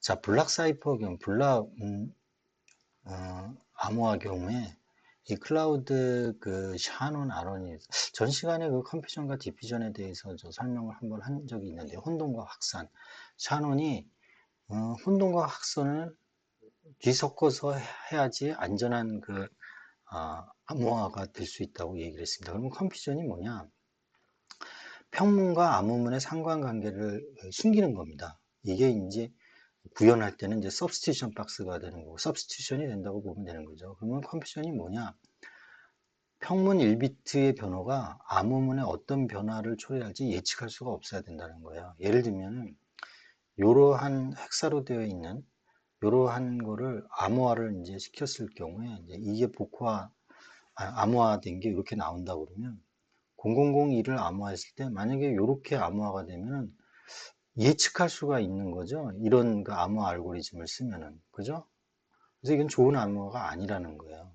자, 블락 사이퍼 경우, 암호화 경우에 이 클라우드 그 샤논 아론이 전 시간에 그 컴퓨전과 디퓨전에 대해서 저 설명을 한번 한 적이 있는데 혼동과 확산. 샤논이 혼동과 확산을 뒤섞어서 해야지 안전한 그 암호화가 될 수 있다고 얘기를 했습니다. 그러면 컴퓨전이 뭐냐? 평문과 암호문의 상관관계를 숨기는 겁니다. 이게 이제 구현할 때는 이제 substitution 박스가 되는 거고, substitution이 된다고 보면 되는 거죠. 그러면 컴퓨전이 뭐냐? 평문 1비트의 변화가 암호문에 어떤 변화를 초래할지 예측할 수가 없어야 된다는 거예요. 예를 들면, 이러한 헥사로 되어 있는 이러한 거를 암호화를 이제 시켰을 경우에 이제 이게 암호화된 게 이렇게 나온다 그러면 0001을 암호화했을 때 만약에 이렇게 암호화가 되면은 예측할 수가 있는 거죠. 이런 그 암호화 알고리즘을 쓰면은 그죠? 그래서 이건 좋은 암호화가 아니라는 거예요.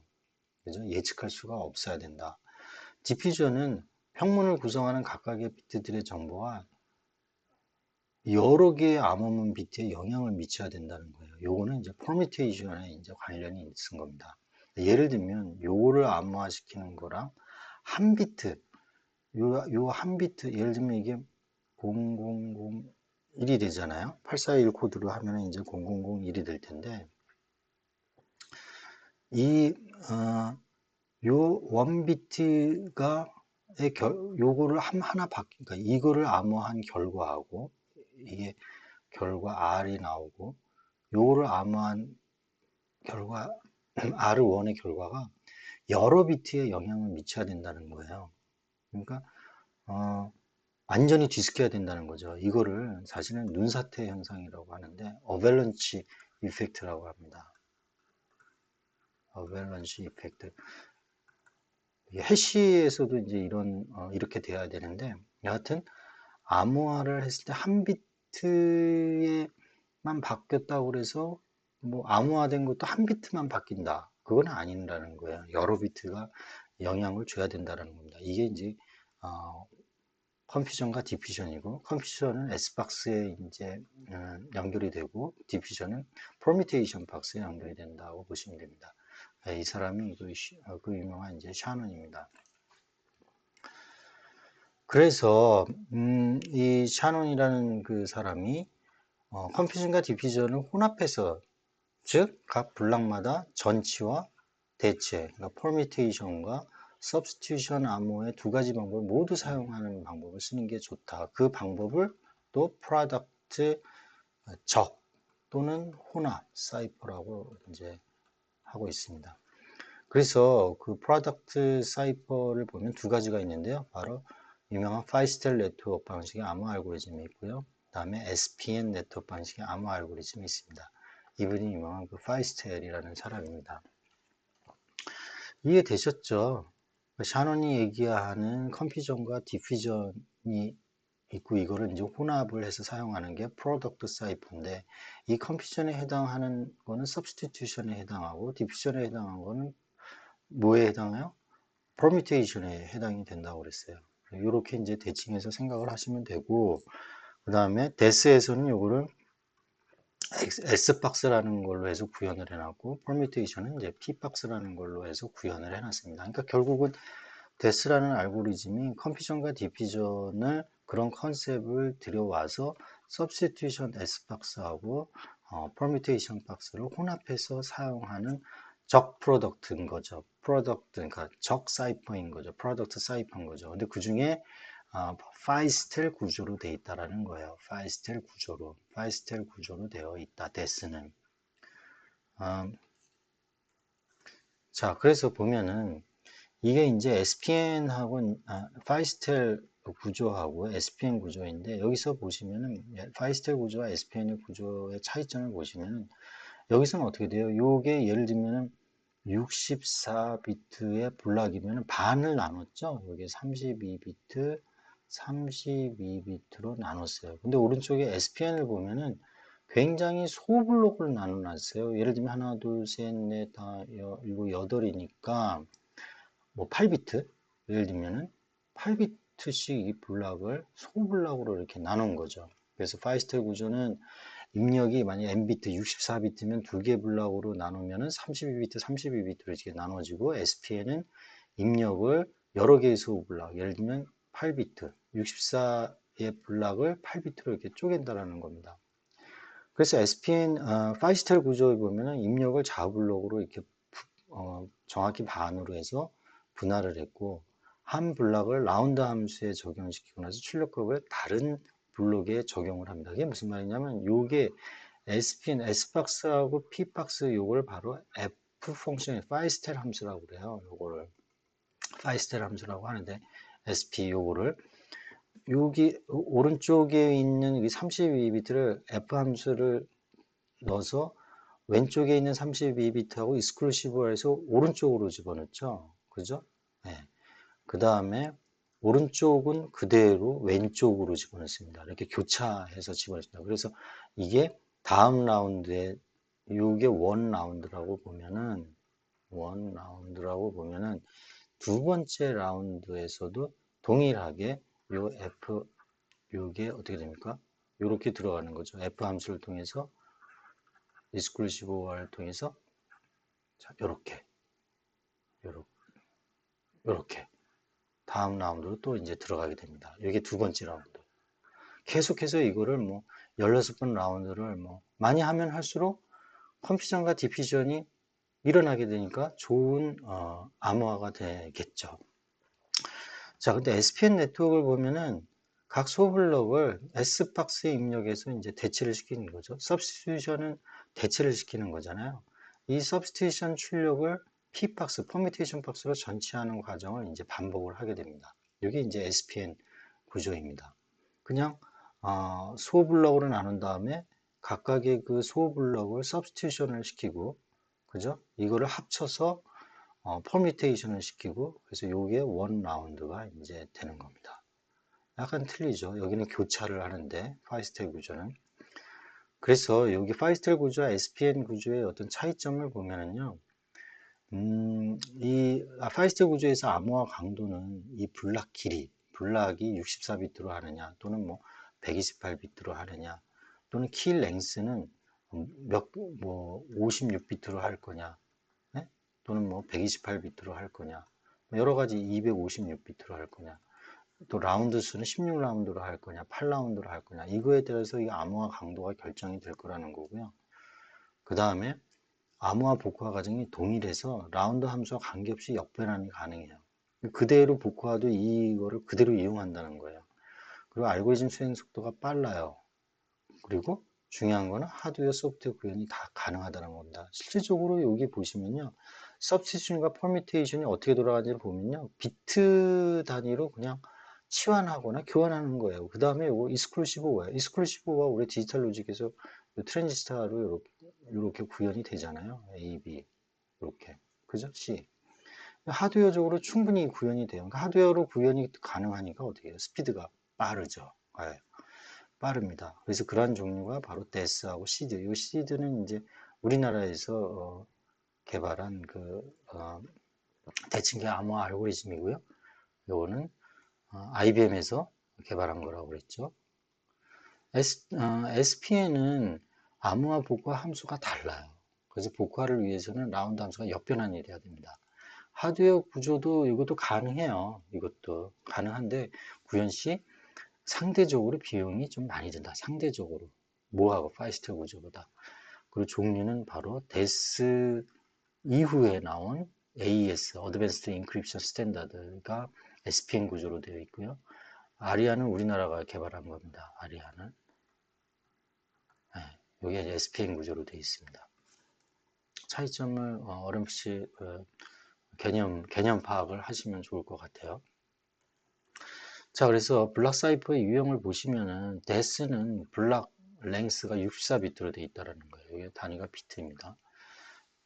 그죠? 예측할 수가 없어야 된다. 디퓨전은 평문을 구성하는 각각의 비트들의 정보가 여러 개의 암호문 비트에 영향을 미쳐야 된다는 거예요. 요거는 이제 퍼뮤테이션에 이제 관련이 있은 겁니다. 예를 들면 요거를 암호화시키는 거랑 한 비트, 요 한 비트, 예를 들면 이게 0001이 되잖아요. 841 코드로 하면 이제 0001이 될 텐데 이 요 원비트가 요거를 하나 그러니까 이거를 암호한 결과하고 이게 결과 R이 나오고 요거를 암호한 결과 R1의 결과가 여러 비트에 영향을 미쳐야 된다는 거예요. 그러니까 완전히 뒤섞여야 된다는 거죠. 이거를 사실은 눈사태 현상이라고 하는데 어벨런치 이펙트라고 합니다. 어벨런치 이펙트. 해시에서도 이제 이렇게 돼야 되는데 여하튼 암호화를 했을 때 한 비트에만 바뀌었다고 그래서 뭐 암호화된 것도 한 비트만 바뀐다. 그건 아니라는 거예요. 여러 비트가 영향을 줘야 된다는 겁니다. 이게 이제 컴퓨전과 디퓨전이고 컴퓨전은 S박스에 이제 연결이 되고 디퓨전은 퍼뮤테이션 박스에 연결이 된다고 보시면 됩니다. 이 사람이 그 유명한 이제 샤논입니다. 그래서 이 샤논이라는 그 사람이 컴퓨전과 디퓨전을 혼합해서 즉 각 블락마다 전치와 대체, 그러니까 퍼뮤테이션과 substitution 암호의 두 가지 방법을 모두 사용하는 방법을 쓰는 게 좋다. 그 방법을 또 프로덕트 적 또는 혼합 사이퍼라고 이제 하고 있습니다. 그래서 그 프로덕트 사이퍼를 보면 두 가지가 있는데요. 바로 유명한 파이스텔 네트워크 방식의 암호 알고리즘이 있고요. 그 다음에 SPN 네트워크 방식의 암호 알고리즘이 있습니다. 이분이 유명한 그 파이스텔이라는 사람입니다. 이해되셨죠? 샤논이 얘기하는 컨퓨전과 디퓨전이 있고 이거를 이제 혼합을 해서 사용하는 게 프로덕트 사이퍼인데 이 컨퓨전에 해당하는 거는 substitution에 해당하고 디퓨전에 해당하는 거는 뭐에 해당해요? 퍼뮤테이션에 해당이 된다고 그랬어요. 이렇게 이제 대칭해서 생각을 하시면 되고 그 다음에 데스에서는 이거를 S박스라는 걸로 해서 구현을 해놨고 퍼뮤테이션은 이제 P박스라는 걸로 해서 구현을 해놨습니다. 그러니까 결국은 데스라는 알고리즘이 컨퓨전과 디퓨전을 그런 컨셉을 들여와서 substitution S박스하고 permutation 박스를 혼합해서 사용하는 적 프로덕트인 거죠. 프로덕트, 그러니까 적 사이퍼인 거죠. 프로덕트 사이퍼인 거죠. 근데 그 중에 파이스텔 구조로 되어 있다라는 거예요. 파이스텔 구조로 되어 있다. 데스는. 자, 그래서 보면은 이게 이제 SPN하고 파이스텔 구조하고 SPN 구조인데 여기서 보시면은 파이스텔 구조와 SPN 구조의 차이점을 보시면은 여기서는 어떻게 돼요? 요게 예를 들면은 64비트의 블락이면 반을 나눴죠. 여기 32비트, 32비트로 나눴어요. 근데 오른쪽에 SPN을 보면은 굉장히 소블록을 나눠놨어요. 예를 들면 하나, 둘, 셋, 넷, 다, 일곱, 여덟이니까 뭐 8비트? 예를 들면은 8비트씩 이 블락을 소블락으로 이렇게 나눈 거죠. 그래서 파이스텔 구조는 입력이 만약 n비트 64비트면 두 개 블럭으로 나누면은 32비트, 32비트로 이렇게 나눠지고 SPN은 입력을 여러 개의 소블락, 예를 들면 8비트, 64의 블락을 8비트로 이렇게 쪼갠다라는 겁니다. 그래서 SPN 파이스텔 구조에 보면은 입력을 좌블록으로 이렇게 정확히 반으로 해서 분할을 했고 한 블락을 라운드 함수에 적용시키고 나서 출력값을 다른 블록에 적용을 합니다. 이게 무슨 말이냐면 요게 SPN, S박스하고 P박스 요걸 바로 F 펑션, 파이스텔 함수라고 그래요. 요거를 파이스텔 함수라고 하는데 SP 요거를 여기 오른쪽에 있는 32비트를 F 함수를 넣어서 왼쪽에 있는 32비트하고 익스클루시브에서 오른쪽으로 집어넣죠. 그죠? 네. 그 다음에 오른쪽은 그대로 왼쪽으로 집어넣습니다. 이렇게 교차해서 집어넣습니다. 그래서 이게 다음 라운드에 이게 원 라운드라고 보면은 두 번째 라운드에서도 동일하게 요 F 요게 어떻게 됩니까? 요렇게 들어가는 거죠. F 함수를 통해서 익스클루시브를 통해서 자, 요렇게 다음 라운드로 또 이제 들어가게 됩니다. 이게 두 번째 라운드. 계속해서 이거를 뭐 16번 라운드를 뭐 많이 하면 할수록 컴퓨전과 디피전이 일어나게 되니까 좋은 암호화가 되겠죠. 자, 근데 SPN 네트워크를 보면은 각 소블럭을 S박스에 입력해서 이제 대체를 시키는 거죠. 서브스티튜션은 대체를 시키는 거잖아요. 이 서브스티튜션 출력을 P박스, 퍼미테이션 박스로 전치하는 과정을 이제 반복을 하게 됩니다. 이게 이제 SPN 구조입니다. 그냥 소블럭으로 나눈 다음에 각각의 그 소블럭을 서브스티튜션을 시키고, 그죠? 이거를 합쳐서 퍼뮤테이션을 시키고 그래서 요게 원 라운드가 이제 되는 겁니다. 약간 틀리죠. 여기는 교차를 하는데 파이스텔 구조는. 그래서 여기 파이스텔 구조와 SPN 구조의 어떤 차이점을 보면은요. 파이스텔 구조에서 암호화 강도는 이 블락 길이, 블락이 64비트로 하느냐 또는 뭐 128비트로 하느냐 또는 키 랭스는 56비트로 할 거냐, 네? 또는 뭐 128비트로 할 거냐, 여러 가지 256비트로 할 거냐, 또 라운드 수는 16라운드로 할 거냐, 8라운드로 할 거냐, 이거에 따라서 이 암호화 강도가 결정이 될 거라는 거고요. 그 다음에 암호화 복화 과정이 동일해서 라운드 함수와 관계없이 역변환이 가능해요. 그대로 복화도 이거를 그대로 이용한다는 거예요. 그리고 알고리즘 수행 속도가 빨라요. 그리고 중요한 거는 하드웨어, 소프트웨어 구현이 다 가능하다는 겁니다. 실질적으로 여기 보시면요. 서브스티튜션과 퍼뮤테이션이 어떻게 돌아가는지를 보면요. 비트 단위로 그냥 치환하거나 교환하는 거예요. 그 다음에 이거 익스클루시브가 익스클루시브가 우리 디지털 로직에서 트랜지스터로 이렇게 구현이 되잖아요. A, B 이렇게. 그죠? C. 하드웨어적으로 충분히 구현이 돼요. 그러니까 하드웨어로 구현이 가능하니까 어떻게 해요? 스피드가 빠르죠. 네. 빠릅니다. 그래서 그러한 종류가 바로 데스하고 시드. 이 시드는 이제 우리나라에서 개발한 대칭계 암호화 알고리즘이고요. 요거는 IBM에서 개발한 거라고 그랬죠. SPN은 암호화 복화 함수가 달라요. 그래서 복화를 위해서는 라운드 함수가 역변환이 돼야 됩니다. 하드웨어 구조도 이것도 가능해요. 이것도 가능한데 구현 시 상대적으로 비용이 좀 많이 든다. 상대적으로. 뭐하고 파이스텔 구조보다. 그리고 종류는 바로 데스 이후에 나온 AES, Advanced Encryption Standard가 SPN 구조로 되어 있고요. 아리아는 우리나라가 개발한 겁니다. 아리아는. 네, 여기 SPN 구조로 되어 있습니다. 차이점을 어렴풋이 개념 파악을 하시면 좋을 것 같아요. 자, 그래서 블락 사이퍼의 유형을 보시면은 데스는 블락 랭스가 64비트로 되어 있다는 거예요. 이게 단위가 비트입니다.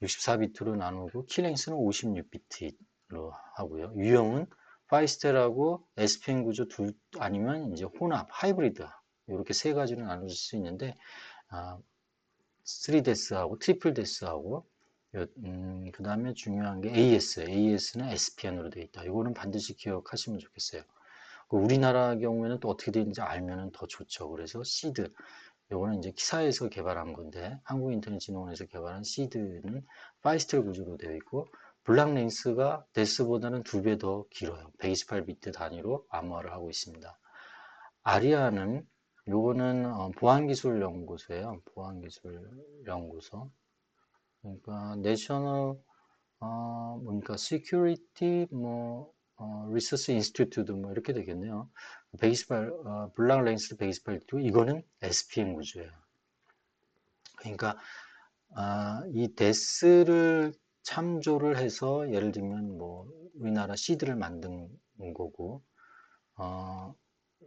64비트로 나누고 키 랭스는 56비트로 하고요. 유형은 파이스텔하고 SPN 구조 둘 아니면 이제 혼합, 하이브리드 이렇게 세 가지로 나눠질 수 있는데 3데스하고 트리플 데스하고 그 다음에 중요한 게 AS는 SPN으로 되어 있다. 이거는 반드시 기억하시면 좋겠어요. 우리나라 경우에는 또 어떻게 되는지 알면 더 좋죠. 그래서 시드, 요거는 이제 키사에서 개발한 건데, 한국인터넷진흥원에서 개발한 시드는 파이스텔 구조로 되어 있고, 블락 랭스가 데스보다는 2배 더 길어요. 128비트 단위로 암호화를 하고 있습니다. 아리아는 요거는 보안기술연구소예요. 보안기술연구소. 그러니까 내셔널 뭡니까 시큐리티 리서치 인스티튜트 뭐 이렇게 되겠네요. 128 블락 랭스 128비트 이거는 SPM 구조예요. 그러니까 이 데스를 참조를 해서 예를 들면 뭐 우리나라 시드를 만든 거고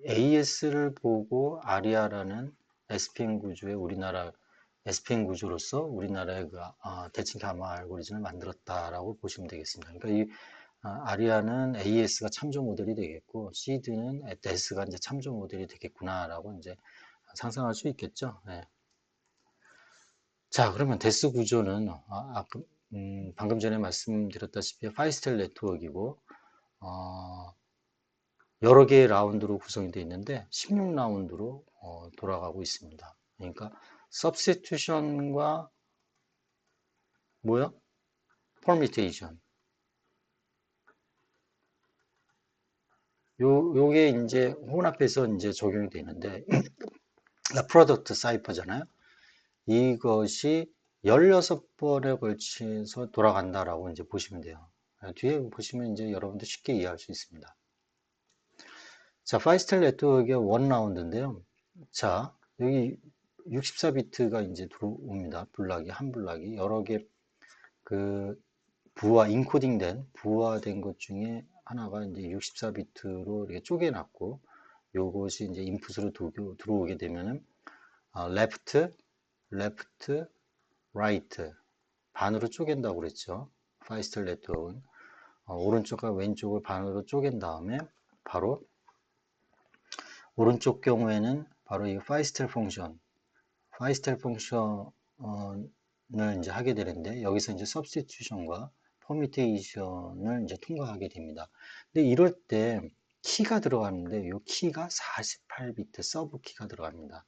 AS를 보고 아리아라는 SPM 구조의 우리나라 SPM 구조로서 우리나라의 그 대칭 감화 알고리즘을 만들었다라고 보시면 되겠습니다. 그러니까 이 아리아는 AS가 참조 모델이 되겠고 시드는 데스가 이제 참조 모델이 되겠구나라고 이제 상상할 수 있겠죠. 네. 자, 그러면 데스 구조는 방금 전에 말씀드렸다시피 파이스텔 네트워크이고 여러 개의 라운드로 구성이 되어 있는데 16라운드로 돌아가고 있습니다. 그러니까 substitution과 뭐야? permutation. 요게 이제 혼합해서 이제 적용이 되는데 프로덕트 사이퍼잖아요. 이것이 16번에 걸쳐서 돌아간다라고 이제 보시면 돼요. 뒤에 보시면 이제 여러분들 쉽게 이해할 수 있습니다. 자, 파이스텔 네트워크의 원 라운드인데요. 자, 여기 64비트가 이제 들어옵니다. 블락이, 한 블락이. 여러 개, 그, 부화된 것 중에 하나가 이제 64비트로 이렇게 쪼개놨고, 요것이 이제 인풋으로 들어오게 되면은, left, right, 반으로 쪼갠다고 그랬죠. 파이스텔 네트워크는. 오른쪽과 왼쪽을 반으로 쪼갠 다음에, 바로 오른쪽 경우에는 바로 이 파이스텔 펑션을 이제 하게 되는데 여기서 이제 substitution과 permutation을 이제 통과하게 됩니다. 근데 이럴 때 키가 들어가는데 이 키가 48비트 서브 키가 들어갑니다.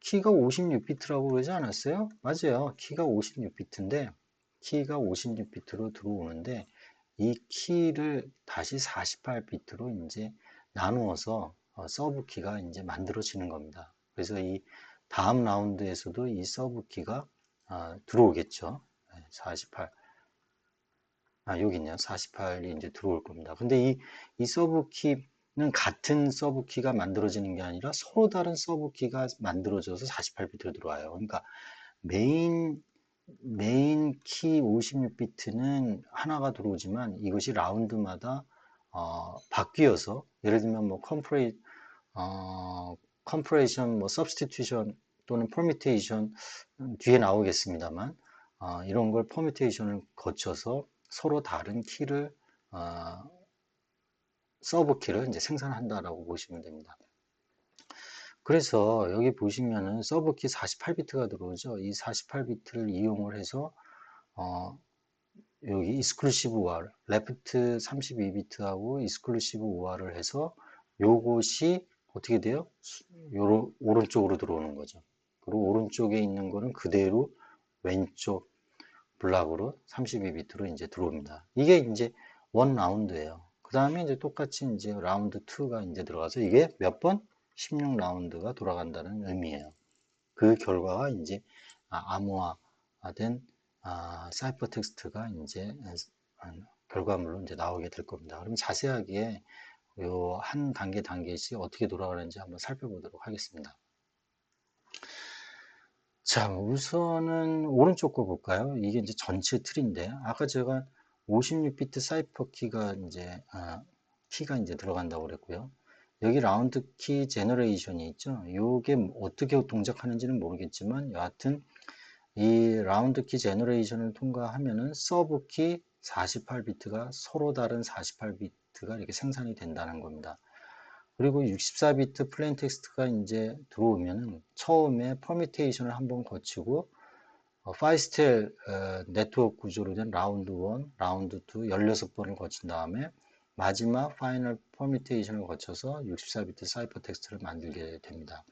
키가 56비트라고 그러지 않았어요? 맞아요. 키가 56비트인데 키가 56비트로 들어오는데 이 키를 다시 48비트로 이제 나누어서 서브 키가 이제 만들어지는 겁니다. 그래서 이 다음 라운드에서도 이 서브 키가 들어오겠죠. 48. 여기 있네요. 48이 이제 들어올 겁니다. 근데 이 서브 키는 같은 서브 키가 만들어지는 게 아니라 서로 다른 서브 키가 만들어져서 48비트로 들어와요. 그러니까 메인 키 56비트는 하나가 들어오지만 이것이 라운드마다 바뀌어서 예를 들면 뭐 컴프레이션, 뭐 substitution 또는 permutation 뒤에 나오겠습니다만 이런 걸 permutation을 거쳐서 서로 다른 키를 서브 키를 이제 생산한다라고 보시면 됩니다. 그래서 여기 보시면은 서브 키 48비트가 들어오죠. 이 48비트를 이용을 해서 여기 익스클루시브 OR, 레프트 32비트하고 익스클루시브 OR을 해서 요것이 어떻게 돼요? 오른쪽으로 들어오는 거죠. 그리고 오른쪽에 있는 거는 그대로 왼쪽 블락으로 32비트로 이제 들어옵니다. 이게 이제 원 라운드예요. 그 다음에 이제 똑같이 이제 라운드 2가 이제 들어가서 이게 몇 번? 16라운드가 돌아간다는 의미예요. 그 결과가 이제 암호화된 사이퍼 텍스트가 이제 결과물로 이제 나오게 될 겁니다. 그럼 자세하게 요 한 단계씩 어떻게 돌아가는지 한번 살펴보도록 하겠습니다. 자, 우선은 오른쪽 거 볼까요? 이게 이제 전체 틀인데, 아까 제가 56비트 사이퍼 키가 이제 들어간다고 그랬고요. 여기 라운드 키 제너레이션이 있죠. 이게 어떻게 동작하는지는 모르겠지만, 여하튼 이 라운드 키 제너레이션을 통과하면은 서브 키 48비트가 서로 다른 48비트가 이렇게 생산이 된다는 겁니다. 그리고 64비트 플레인 텍스트가 이제 들어오면은 처음에 퍼미테이션을 한번 거치고 파이스텔 네트워크 구조로 된 라운드 1, 라운드 2 16번을 거친 다음에 마지막 파이널 퍼미테이션을 거쳐서 64비트 사이퍼 텍스트를 만들게 됩니다.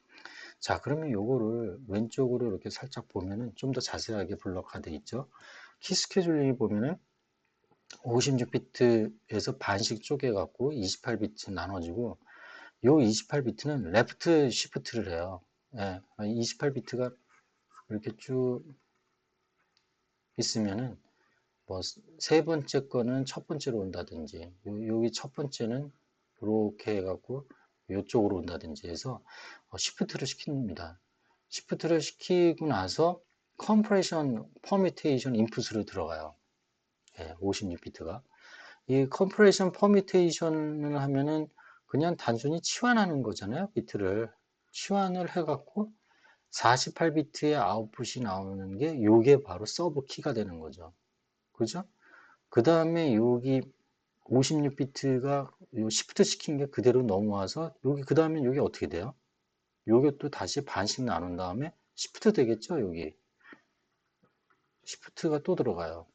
자, 그러면 요거를 왼쪽으로 이렇게 살짝 보면은 좀 더 자세하게 블럭화 돼 있죠. 키 스케줄링이 보면은 56비트에서 반씩 쪼개갖고 28비트 나눠지고, 요 28비트는 레프트 시프트를 해요. 예, 28비트가 이렇게 쭉 있으면은 뭐 세 번째 거는 첫 번째로 온다든지, 여기 첫 번째는 이렇게 해갖고 이쪽으로 온다든지 해서 시프트를 시킵니다. 시프트를 시키고 나서 컴프레션 퍼미테이션 인풋으로 들어가요. 예, 56비트가. 이 컴프레션 퍼미테이션을 하면은 그냥 단순히 치환하는 거잖아요. 비트를 치환을 해갖고 48비트의 아웃풋이 나오는 게 요게 바로 서브 키가 되는 거죠. 그죠? 그 다음에 여기 56비트가 요 시프트 시킨 게 그대로 넘어와서 여기 그 다음에 여기 어떻게 돼요? 요게 또 다시 반씩 나눈 다음에 시프트 되겠죠? 여기 시프트가 또 들어가요.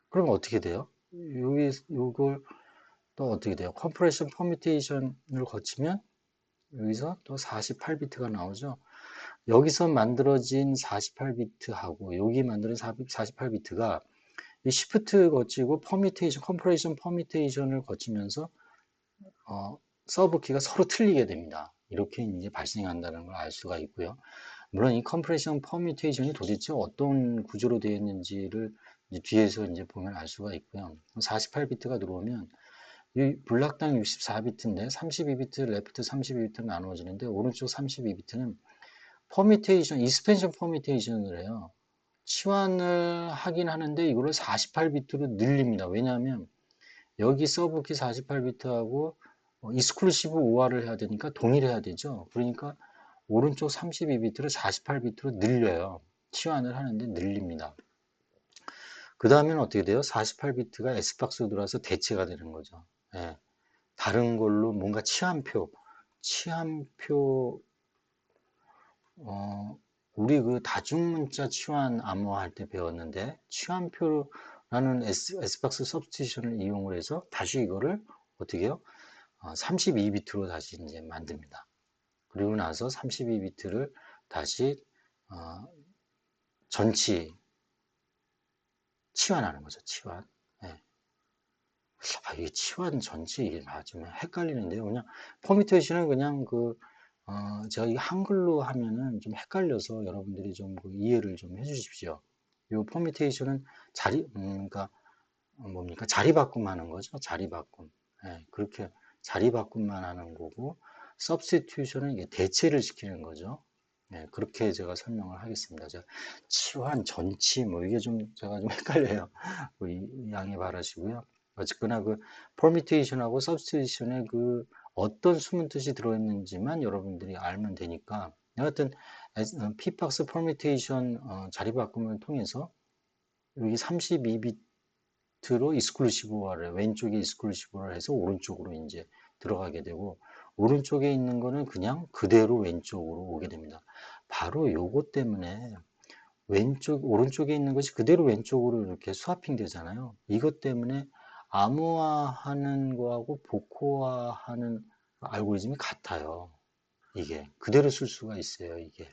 그럼 어떻게 돼요? 여기 요걸 또 어떻게 돼요? 컴프레션 퍼뮤테이션을 거치면 여기서 또 48비트가 나오죠. 여기서 만들어진 48비트하고 여기 만드는 48비트가 이 시프트 거치고 퍼뮤테이션, 컴프레션 퍼뮤테이션을 거치면서 서브키가 서로 틀리게 됩니다. 이렇게 이제 발생한다는 걸 알 수가 있고요. 물론 이 컴프레션 퍼뮤테이션이 도대체 어떤 구조로 되어 있는지를 이제 뒤에서 이제 보면 알 수가 있고요. 48비트가 들어오면 이 블락당 64비트인데 32비트, 레프트 32비트 나누어지는데 오른쪽 32비트는 퍼뮤테이션, 익스펜션 퍼뮤테이션을 해요. 치환을 하긴 하는데 이거를 48비트로 늘립니다. 왜냐하면 여기 서브키 48비트하고 익스클루시브 OR을 해야 되니까 동일해야 되죠. 그러니까 오른쪽 32비트를 48비트로 늘려요. 치환을 하는데 늘립니다. 그 다음에는 어떻게 돼요? 48비트가 S박스로 들어와서 대체가 되는 거죠. 예. 다른 걸로 뭔가 치환표, 우리 그 다중문자 치환 암호할 때 배웠는데, 치환표라는 S박스 서브스티션을 이용을 해서 다시 이거를 어떻게 해요? 32비트로 다시 이제 만듭니다. 그리고 나서 32비트를 다시 전치 치환하는 거죠. 치환. 예. 이게 치환 전치 이게 좀 헷갈리는데요. 그냥 퍼미테이션은 그냥 제가 이 한글로 하면은 좀 헷갈려서 여러분들이 좀그 이해를 좀 해주십시오. 이 퍼미테이션은 그러니까 뭡니까? 자리 바꿈하는 거죠. 자리 바꿈. 예, 그렇게 자리 바꿈만 하는 거고, substitution은 이게 대체를 시키는 거죠. 예, 그렇게 제가 설명을 하겠습니다. 치환, 전치, 뭐 이게 좀 제가 좀 헷갈려요. 양해 바라시고요. 어쨌거나 그 permutation하고 substitution에 그 어떤 숨은 뜻이 들어있는지만 여러분들이 알면 되니까, 여하튼 p박스 permutation 자리 바꿈을 통해서 여기 32비트로 익스클루시브화를 왼쪽에 익스클루시브화를 해서 오른쪽으로 이제 들어가게 되고, 오른쪽에 있는 거는 그냥 그대로 왼쪽으로 오게 됩니다. 바로 요것 때문에 오른쪽에 있는 것이 그대로 왼쪽으로 이렇게 스와핑 되잖아요. 이것 때문에 암호화하는 거하고 복호화하는 알고리즘이 같아요. 이게 그대로 쓸 수가 있어요. 이게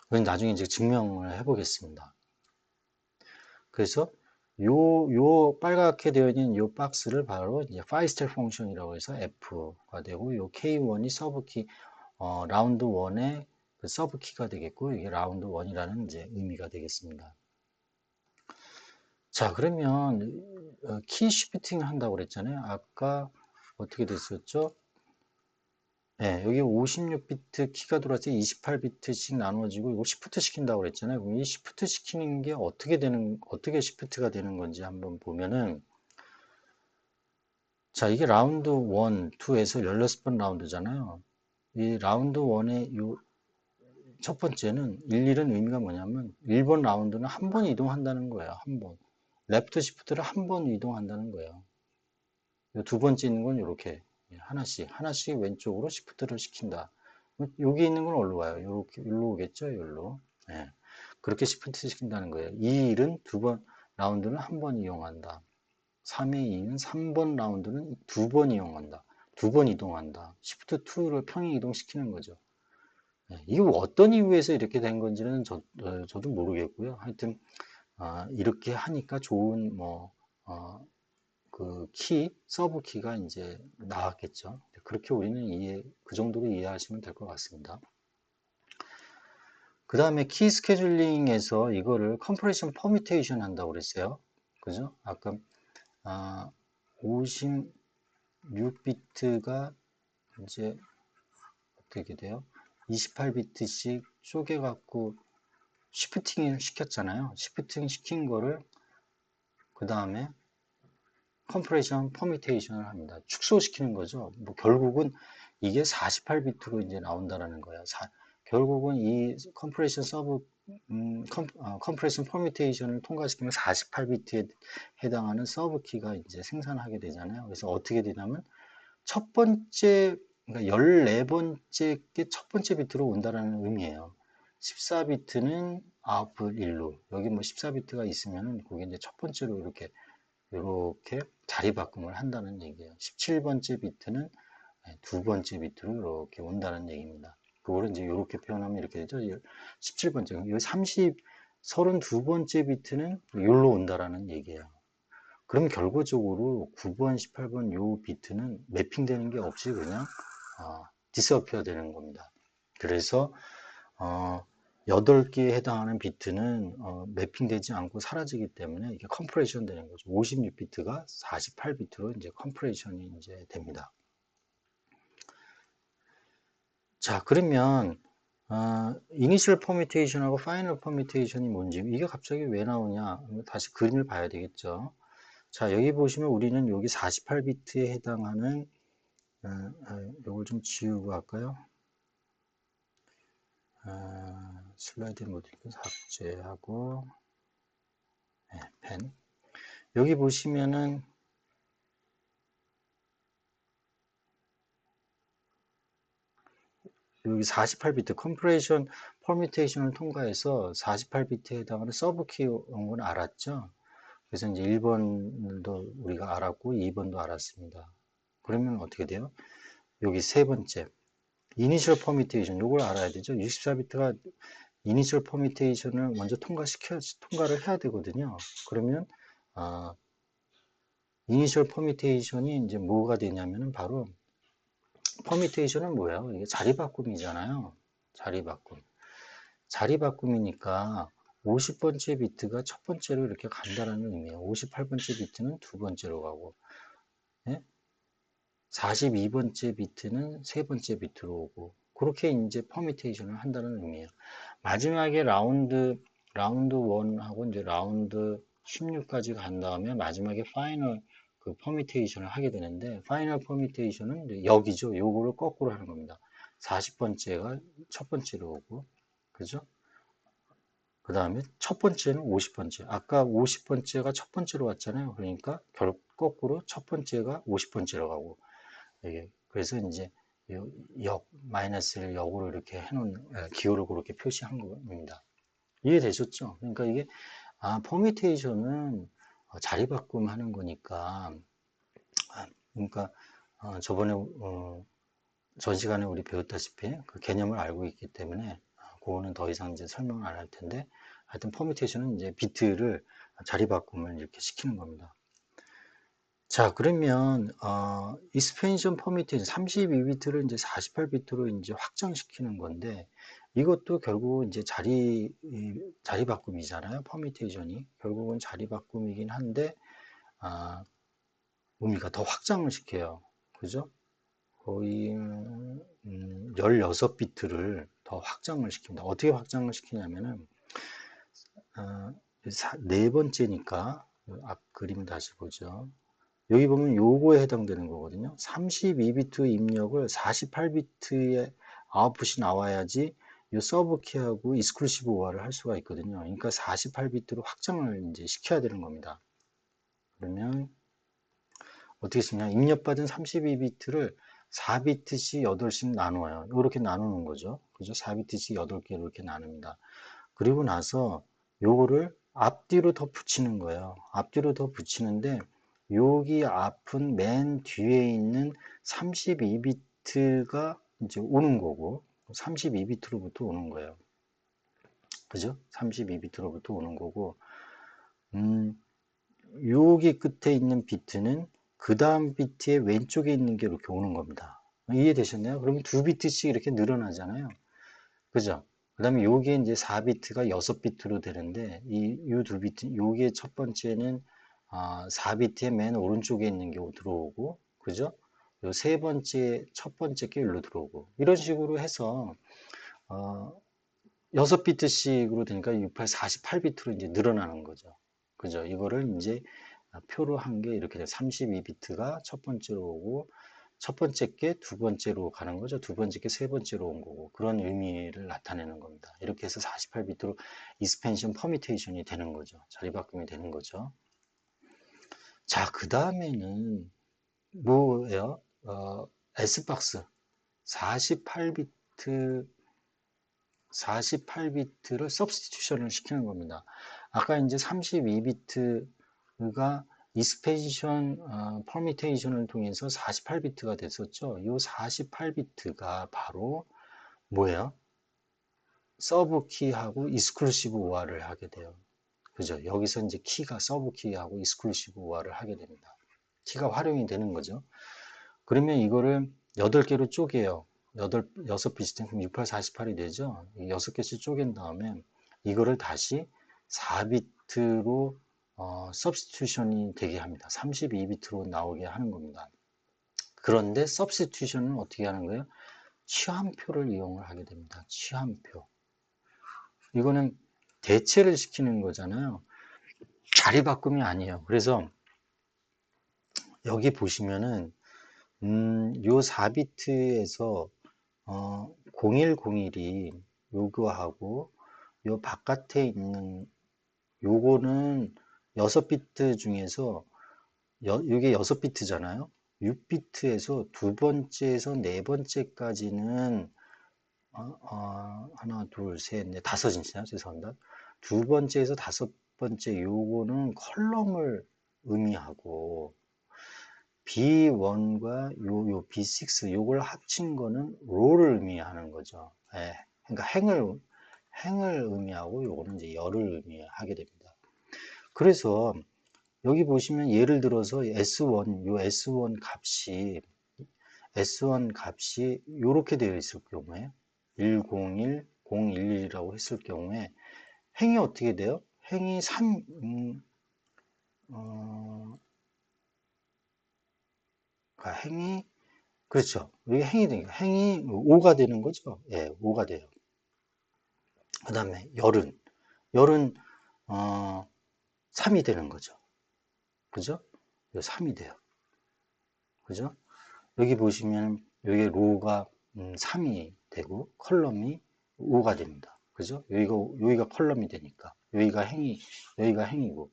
그건 나중에 이제 증명을 해보겠습니다. 그래서 요 빨갛게 되어 있는 요 박스를 바로 이제 파이스텔 펑션이라고 해서 F가 되고, 요 K1이 서브키 라운드 1의 그 서브키가 되겠고, 이게 라운드 1이라는 이제 의미가 되겠습니다. 자, 그러면 키 쉬프팅 한다고 그랬잖아요. 아까 어떻게 됐었죠? 네, 여기 56비트 키가 들어와서 28비트씩 나누어지고 이거 시프트 시킨다고 그랬잖아요. 그럼 이 시프트 시키는 게 어떻게 시프트가 되는 건지 한번 보면은, 자, 이게 라운드 1, 2에서 16번 라운드잖아요. 이 라운드 1의 첫 번째는 일일은 의미가 뭐냐면 1번 라운드는 한 번 이동한다는 거예요. 한 번. 레프트 시프트를 한 번 이동한다는 거예요. 두 번째 있는 건 이렇게 하나씩 왼쪽으로 시프트를 시킨다. 여기 있는 건 어디로 가요? 이렇게 일로 오겠죠? 여기로. 네. 그렇게 시프트 시킨다는 거예요. 이 일은 라운드는 한 번 이용한다. 3의 2는 3번 라운드는 두 번 이용한다. 두 번 이동한다. Shift 2를 평행 이동시키는 거죠. 이게 어떤 이유에서 이렇게 된 건지는 저도 모르겠고요. 하여튼 이렇게 하니까 좋은 그 서브 키가 이제 나왔겠죠. 그렇게 우리는 그 정도로 이해하시면 될 것 같습니다. 그 다음에 키 스케줄링에서 이거를 컴프레션 퍼뮤테이션 한다고 그랬어요. 그죠? 아까 56비트가 이제 어떻게 돼요? 28비트씩 쪼개갖고 시프팅을 시켰잖아요. 시프팅 시킨 거를 그 다음에 컴프레션 퍼뮤테이션을 합니다. 축소시키는 거죠. 뭐 결국은 이게 48비트로 이제 나온다라는 거예요. 결국은 이 컴프레션 컴프레션 퍼뮤테이션을 통과시키면 48비트에 해당하는 서브 키가 이제 생산하게 되잖아요. 그래서 어떻게 되냐면 첫 번째, 그러니까 14번째 게 첫 번째 비트로 온다라는 의미예요. 14비트는 아웃풋 1로, 여기 뭐 14비트가 있으면은 그게 이제 첫 번째로 이렇게 자리 바꿈을 한다는 얘기예요. 17번째 비트는 두 번째 비트로 이렇게 온다는 얘기입니다. 그거를 이제 이렇게 표현하면 이렇게 되죠. 17번째, 이 32번째 비트는 여기로 온다라는 얘기예요. 그럼 결과적으로 9번, 18번 요 비트는 매핑되는 게 없이 그냥 디스어피어 되는 겁니다. 그래서 8개에 해당하는 비트는 매핑되지 않고 사라지기 때문에 이게 컴프레션 되는 거죠. 56비트가 48비트로 이제 컴프레션이 이제 됩니다. 자, 그러면 이니셜 퍼뮤테이션하고 파이널 퍼뮤테이션이 뭔지, 이게 갑자기 왜 나오냐, 다시 그림을 봐야 되겠죠. 자, 여기 보시면 우리는 여기 48비트에 해당하는 이걸 좀 지우고 할까요? 슬라이드 모드 삭제하고 펜. 여기 보시면은 여기 48비트 컴프레션 퍼뮤테이션을 통과해서 48비트에 해당하는 서브키 온 건 알았죠? 그래서 이제 1번도 우리가 알았고 2번도 알았습니다. 그러면 어떻게 돼요? 여기 세 번째 이니셜 퍼뮤테이션, 이걸 알아야 되죠. 64비트가 이니셜 퍼뮤테이션을 먼저 통과를 해야 되거든요. 그러면 이니셜 퍼뮤테이션이 이제 뭐가 되냐면은 바로 퍼뮤테이션은 뭐예요? 이게 자리 바꿈이잖아요. 자리 바꿈. 자리 바꿈이니까 50번째 비트가 첫 번째로 이렇게 간다는 의미예요. 58번째 비트는 두 번째로 가고, 예? 42번째 비트는 세 번째 비트로 오고, 그렇게 이제 퍼뮤테이션을 한다는 의미예요. 마지막에 라운드 1하고 이제 라운드 16까지 간 다음에 마지막에 파이널 그 퍼뮤테이션을 하게 되는데, 파이널 퍼뮤테이션은 여기죠. 요거를 거꾸로 하는 겁니다. 40번째가 첫 번째로 오고, 그죠? 그 다음에 첫 번째는 50번째. 아까 50번째가 첫 번째로 왔잖아요. 그러니까 거꾸로 첫 번째가 50번째로 가고, 그래서 이제 마이너스를 역으로 이렇게 해놓은 기호를 그렇게 표시한 겁니다. 이해되셨죠? 그러니까 이게 퍼뮤테이션은 자리 바꿈 하는 거니까, 그러니까 저번에 전 시간에 우리 배웠다시피 그 개념을 알고 있기 때문에 그거는 더 이상 이제 설명을 안 할 텐데, 하여튼 퍼뮤테이션은 이제 비트를 자리 바꿈을 이렇게 시키는 겁니다. 자, 그러면 익스펜션 퍼미팅 32비트를 이제 48비트로 이제 확장시키는 건데, 이것도 결국은 이제 자리 바꿈이잖아요. 퍼미테이션이 결국은 자리 바꿈이긴 한데 의미가 더 확장을 시켜요. 그죠? 거의 16비트를 더 확장을 시킵니다. 어떻게 확장을 시키냐면은 네 번째니까 앞 그림 다시 보죠. 여기 보면 요거에 해당되는 거거든요. 32비트 입력을 48비트의 아웃풋이 나와야지 이 서브키하고 익스클루시브 오화를 할 수가 있거든요. 그러니까 48비트로 확장을 이제 시켜야 되는 겁니다. 그러면 어떻게 쓰냐? 입력받은 32비트를 4비트씩 8씩 나누어요. 이렇게 나누는 거죠. 그죠? 4비트씩 8개로 이렇게 나눕니다. 그리고 나서 요거를 앞뒤로 더 붙이는 거예요. 앞뒤로 더 붙이는데 여기 앞은 맨 뒤에 있는 32비트가 이제 오는 거고, 32비트로부터 오는 거예요. 그죠? 32비트로부터 오는 거고, 음, 여기 끝에 있는 비트는 그 다음 비트의 왼쪽에 있는 게 이렇게 오는 겁니다. 이해되셨나요? 그러면 두 비트씩 이렇게 늘어나잖아요. 그죠? 그 다음에 요게 이제 4비트가 6비트로 되는데, 이 두 비트, 요게 첫 번째는 4비트의 맨 오른쪽에 있는 게 들어오고, 그죠? 요 세 번째, 첫 번째 게 일로 들어오고, 이런 식으로 해서, 6비트씩으로 되니까 68, 48비트로 이제 늘어나는 거죠. 그죠? 이거를 이제 표로 한 게 이렇게 돼. 32비트가 첫 번째로 오고, 첫 번째 게 두 번째로 가는 거죠. 두 번째 게 세 번째로 온 거고, 그런 의미를 나타내는 겁니다. 이렇게 해서 48비트로 익스펜션 퍼미테이션이 되는 거죠. 자리 바꿈이 되는 거죠. 자, 그 다음에는 뭐예요? S박스 48비트 48비트를 서브스티튜션을 시키는 겁니다. 아까 이제 32비트가 익스펜션 퍼미테이션을 통해서 48비트가 됐었죠. 이 48비트가 바로 뭐예요? 서브 키하고 익스클루시브 오화를 하게 돼요. 그죠? 여기서 이제 키가 서브 키하고 익스클루시브 오화를 하게 됩니다. 키가 활용이 되는 거죠. 그러면 이거를 8개로 쪼개요. 6비트, 그럼 68, 48이 되죠? 6개씩 쪼갠 다음에 이거를 다시 4비트로 서브스티튜션이 되게 합니다. 32비트로 나오게 하는 겁니다. 그런데 서브스티튜션은 어떻게 하는 거예요? 취함표를 이용을 하게 됩니다. 취함표. 이거는 대체를 시키는 거잖아요. 자리 바꿈이 아니에요. 그래서 여기 보시면은 요 4비트에서 0101이 요거하고 요 바깥에 있는 요거는 6비트 중에서 요게 6비트잖아요. 6비트에서 두 번째에서 네 번째까지는 하나, 둘, 셋, 넷, 다섯이죠. 죄송합니다. 두 번째에서 다섯 번째 요거는 컬럼을 의미하고 B1과 요 B6 요걸 합친 거는 롤을 의미하는 거죠. 예. 그러니까 행을 의미하고 요거는 이제 열을 의미하게 됩니다. 그래서 여기 보시면 예를 들어서 S1 요 S1 값이 요렇게 되어 있을 경우에 101, 011이라고 했을 경우에 행이 어떻게 돼요? 행이 3 그러니까 행이 그렇죠. 이게 행이 되니까 행이 5가 되는 거죠. 예, 5가 돼요. 그 다음에 열은 3이 되는 거죠. 그죠? 3이 돼요. 그죠? 여기 보시면 여기 로가 3이 되고 컬럼이 5가 됩니다. 그죠? 여기가 컬럼이 되니까 여기가 행이고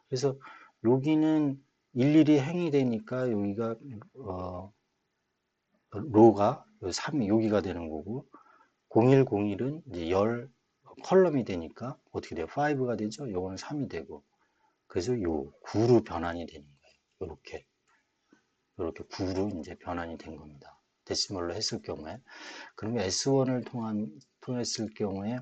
그래서 여기는 일일이 행이 되니까 여기가 로가 3이 여기가 되는 거고 0101은 이제 열 컬럼이 되니까 어떻게 돼요? 5가 되죠? 요거는 3이 되고 그래서 요 9로 변환이 되는 거예요. 요렇게 9로 이제 변환이 된 겁니다. 데시멀로 했을 경우에 그러면 S1을 통했을 경우에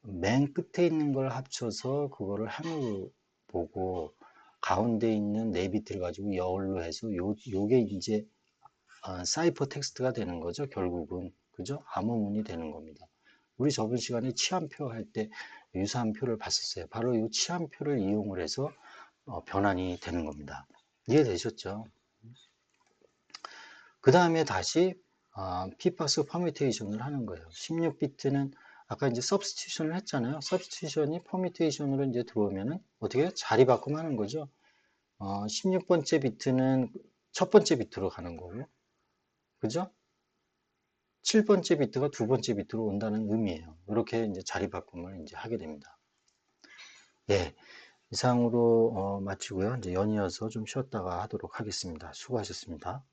맨 끝에 있는 걸 합쳐서 그거를 함으로 보고 가운데 있는 네 비트를 가지고 열로 해서 요게 이제 사이퍼 텍스트가 되는 거죠. 결국은 그죠? 암호문이 되는 겁니다. 우리 저번 시간에 치안표 할 때 유사한 표를 봤었어요. 바로 이 치안표를 이용을 해서 변환이 되는 겁니다. 이해되셨죠? 그 다음에 다시 P박스 퍼뮤테이션을 하는 거예요. 16비트는 아까 이제 서브스티튜션을 했잖아요. 서브스티튜션이 퍼뮤테이션으로 이제 들어오면은 어떻게 해요? 자리 바꿈하는 거죠. 16번째 비트는 첫 번째 비트로 가는 거고, 그죠? 7번째 비트가 두 번째 비트로 온다는 의미예요. 이렇게 이제 자리 바꿈을 이제 하게 됩니다. 예, 이상으로 마치고요. 이제 연이어서 좀 쉬었다가 하도록 하겠습니다. 수고하셨습니다.